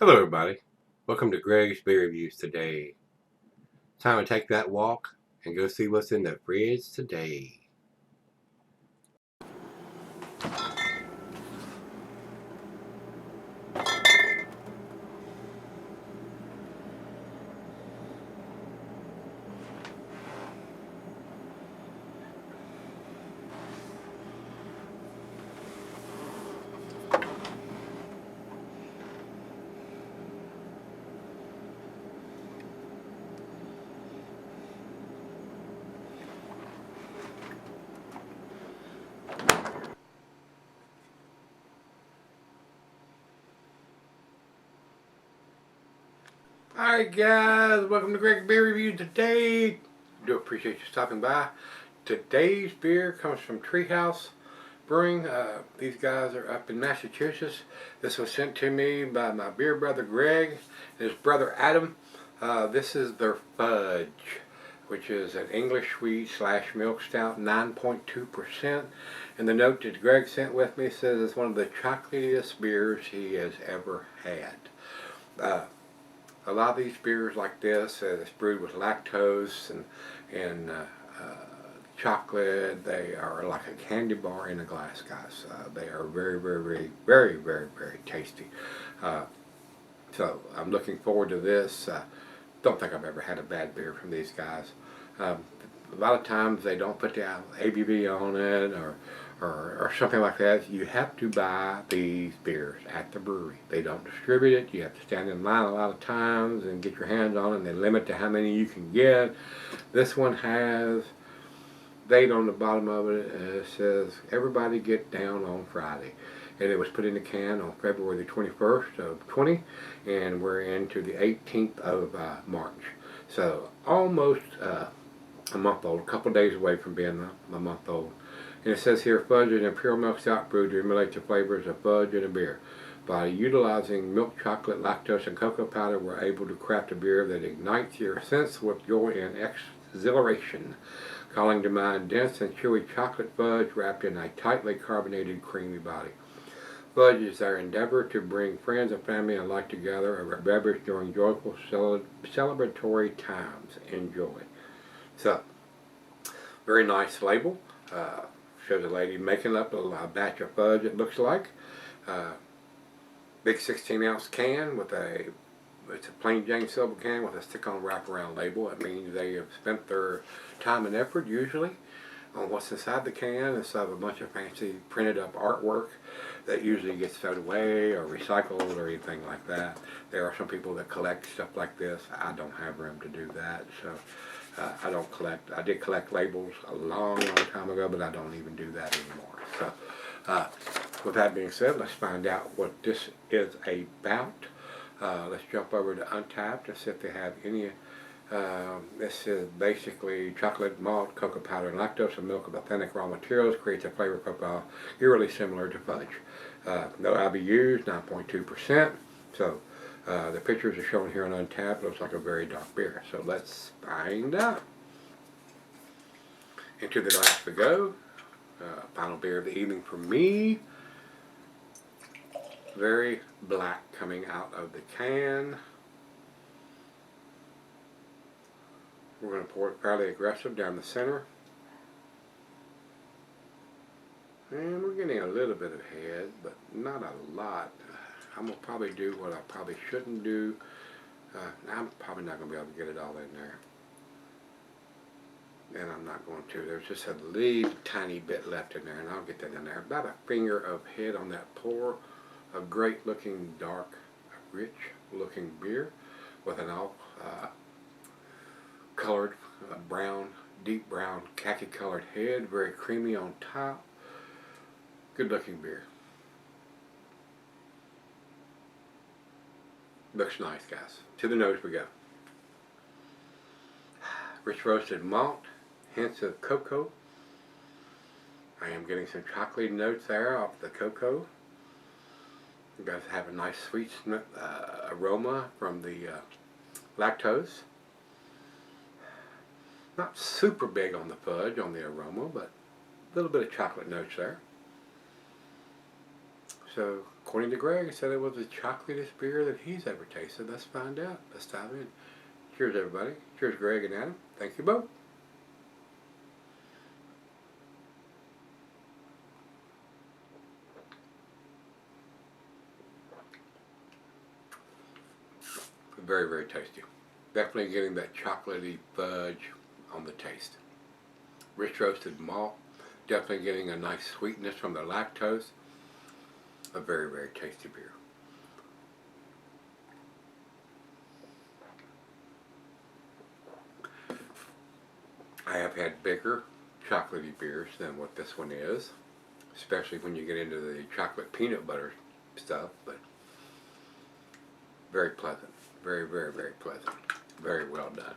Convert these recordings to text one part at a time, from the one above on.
Hello everybody, welcome to Gregsbeerreviews today. Time to take that walk and go see what's in the fridge today. Alright guys, welcome to Gregsbeerreviews today. Do appreciate you stopping by. Today's beer comes from Treehouse Brewing. These guys are up in Massachusetts. This was sent to me by my beer brother Greg and his brother Adam. This is their Fudge, which is an English wheat / milk stout, 9.2%. And the note that Greg sent with me says it's one of the chocolatiest beers he has ever had. A lot of these beers like this, it's brewed with lactose and chocolate. They are like a candy bar in a glass, guys. They are very tasty. So I'm looking forward to this. Don't think I've ever had a bad beer from these guys. A lot of times they don't put the ABV on it or something like that. You have to buy these beers at the brewery. They don't distribute it. You have to stand in line a lot of times and get your hands on it, and they limit to how many you can get. This one has date on the bottom of it, and it says everybody get down on Friday. And it was put in the can on February the 21st of 20, and we're into the 18th of March. So almost a month old, a couple days away from being a month old. And it says here, Fudge is an Imperial milk stout brewed to emulate the flavors of fudge in a beer. By utilizing milk, chocolate, lactose, and cocoa powder, we're able to craft a beer that ignites your sense with joy and exhilaration, calling to mind dense and chewy chocolate fudge wrapped in a tightly carbonated, creamy body. Fudge is our endeavor to bring friends and family alike together over a beverage during joyful celebratory times. Enjoy. So, very nice label. Shows a lady making up a batch of fudge, it looks like. Big 16-ounce can with it's a plain Jane silver can with a stick-on wraparound label. It means they have spent their time and effort, usually, on what's inside the can instead of a bunch of fancy printed up artwork that usually gets thrown away or recycled or anything like that. There are some people that collect stuff like this. I don't have room to do that, so I don't collect. I did collect labels a long time ago, but I don't even do that anymore. So with that being said, let's find out what this is about. Let's jump over to Untapped and see if they have any. This is basically chocolate, malt, cocoa powder, and lactose and milk of authentic raw materials creates a flavor profile eerily similar to fudge. No IBUs, 9.2%. So the pictures are shown here on Untapped. Looks like a very dark beer. So let's find out. Into the glass we go. Final beer of the evening for me. Very black coming out of the can. We're going to pour it fairly aggressive down the center. And we're getting a little bit of head, but not a lot. I'm going to probably do what I probably shouldn't do. I'm probably not going to be able to get it all in there. And I'm not going to. There's just a little tiny bit left in there, and I'll get that in there. About a finger of head on that pour. A great looking, dark, rich looking beer with an all colored brown, deep brown, khaki colored head, very creamy on top. Good looking beer. Looks nice, guys. To the nose we go. Rich roasted malt, hints of cocoa. I am getting some chocolatey notes there off the cocoa. You guys have a nice sweet aroma from the lactose. Not super big on the fudge, on the aroma, but a little bit of chocolate notes there. So according to Greg, he said it was the chocolatiest beer that he's ever tasted. Let's find out. Let's dive in. Cheers, everybody. Cheers, Greg and Adam. Thank you both. Very, very tasty. Definitely getting that chocolatey fudge on the taste. Rich roasted malt. Definitely getting a nice sweetness from the lactose. A very, very tasty beer. I have had bigger chocolatey beers than what this one is, especially when you get into the chocolate peanut butter stuff, but very pleasant. Very, very, very pleasant. Very well done.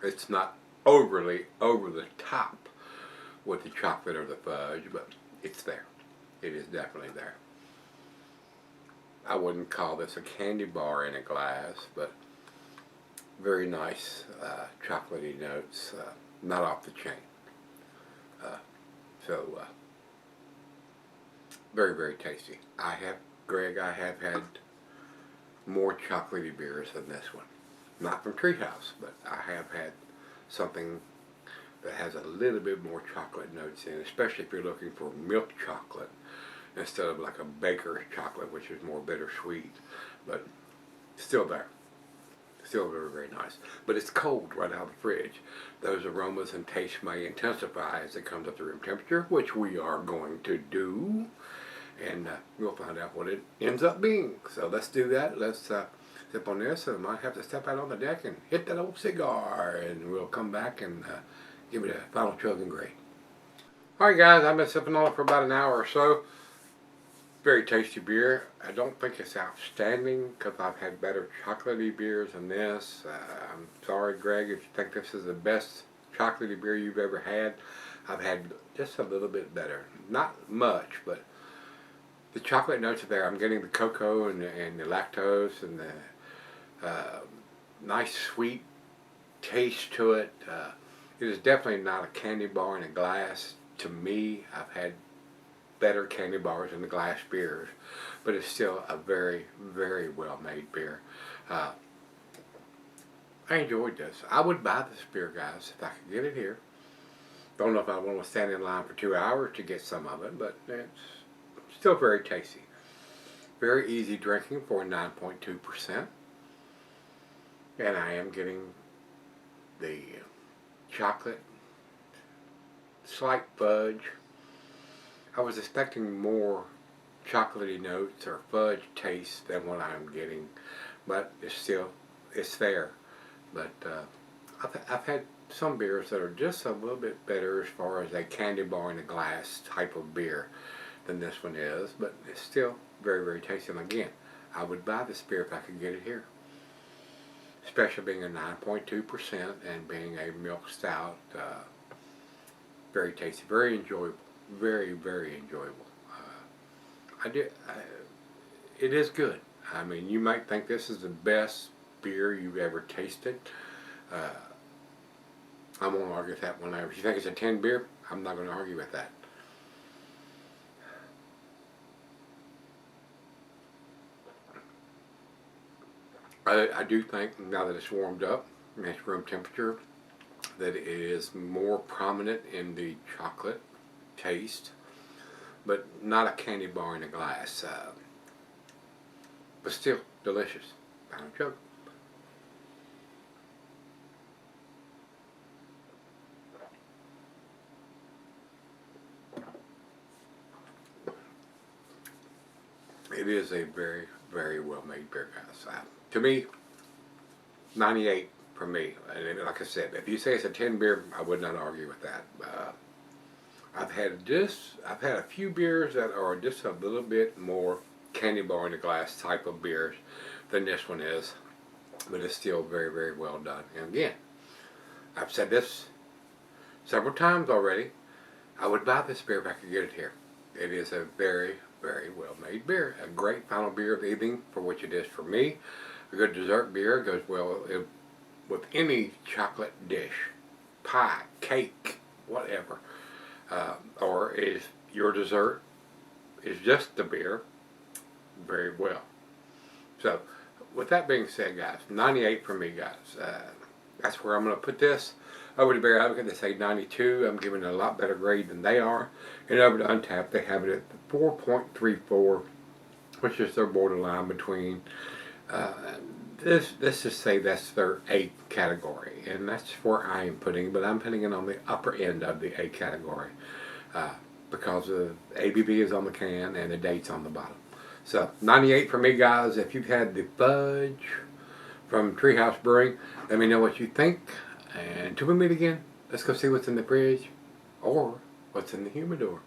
It's not overly over the top with the chocolate or the fudge, but it's there. It is definitely there. I wouldn't call this a candy bar in a glass, but very nice chocolatey notes, not off the chain. Very, very tasty. Greg, I have had more chocolatey beers than this one. Not from Treehouse, but I have had something that has a little bit more chocolate notes in, especially if you're looking for milk chocolate instead of like a baker's chocolate, which is more bittersweet, but still there. Still very, very nice. But it's cold right out of the fridge. Those aromas and tastes may intensify as it comes up to room temperature, which we are going to do. And we'll find out what it ends up being. So let's do that. Let's sip on this. I might have to step out on the deck and hit that old cigar. And we'll come back and give it a final chug and grade. Alright guys, I've been sipping on it for about an hour or so. Very tasty beer. I don't think it's outstanding because I've had better chocolatey beers than this. I'm sorry, Greg, if you think this is the best chocolatey beer you've ever had. I've had just a little bit better. Not much, but the chocolate notes are there. I'm getting the cocoa and the lactose and the nice sweet taste to it. It is definitely not a candy bar in a glass. To me, I've had better candy bars in the glass beers, but it's still a very, very well made beer. I enjoyed this. I would buy this beer, guys, if I could get it here. Don't know if I want to stand in line for 2 hours to get some of it, but it's still very tasty. Very easy drinking for 9.2%. And I am getting the chocolate, slight fudge. I was expecting more chocolatey notes or fudge taste than what I'm getting, but it's there. But I've had some beers that are just a little bit better as far as a candy bar in a glass type of beer than this one is, but it's still very, very tasty. And again, I would buy this beer if I could get it here. Especially being a 9.2% and being a milk stout. Very tasty, very enjoyable. Very, very enjoyable. It is good. I mean, you might think this is the best beer you've ever tasted. I won't argue with that one. If you think it's a 10 beer, I'm not going to argue with that. I do think, now that it's warmed up, and it's room temperature, that it is more prominent in the chocolate taste, but not a candy bar in a glass. But still delicious. Final chug. It is a very, very well made beer, guys. To me, 98 for me. And like I said, if you say it's a 10 beer, I would not argue with that. I've had a few beers that are just a little bit more candy bar in a glass type of beers than this one is, but it's still very, very well done. And again, I've said this several times already. I would buy this beer if I could get it here. It is a very, very well made beer. A great final beer of the evening, for which it is for me. A good dessert beer goes well with any chocolate dish, pie, cake, whatever. Or if your dessert is just the beer, very well. So, with that being said, guys, 98 for me, guys. That's where I'm going to put this. Over to Beer Advocate, they say 92. I'm giving it a lot better grade than they are. And over to Untappd, they have it at 4.34, which is their borderline between. Let's just say that's their A category, and that's where I am putting it, but I'm putting it on the upper end of the A category because of ABV is on the can and the date's on the bottom. So 98 for me, guys. If you've had the fudge from Treehouse Brewing, let me know what you think. And until we meet again, let's go see what's in the fridge or what's in the humidor.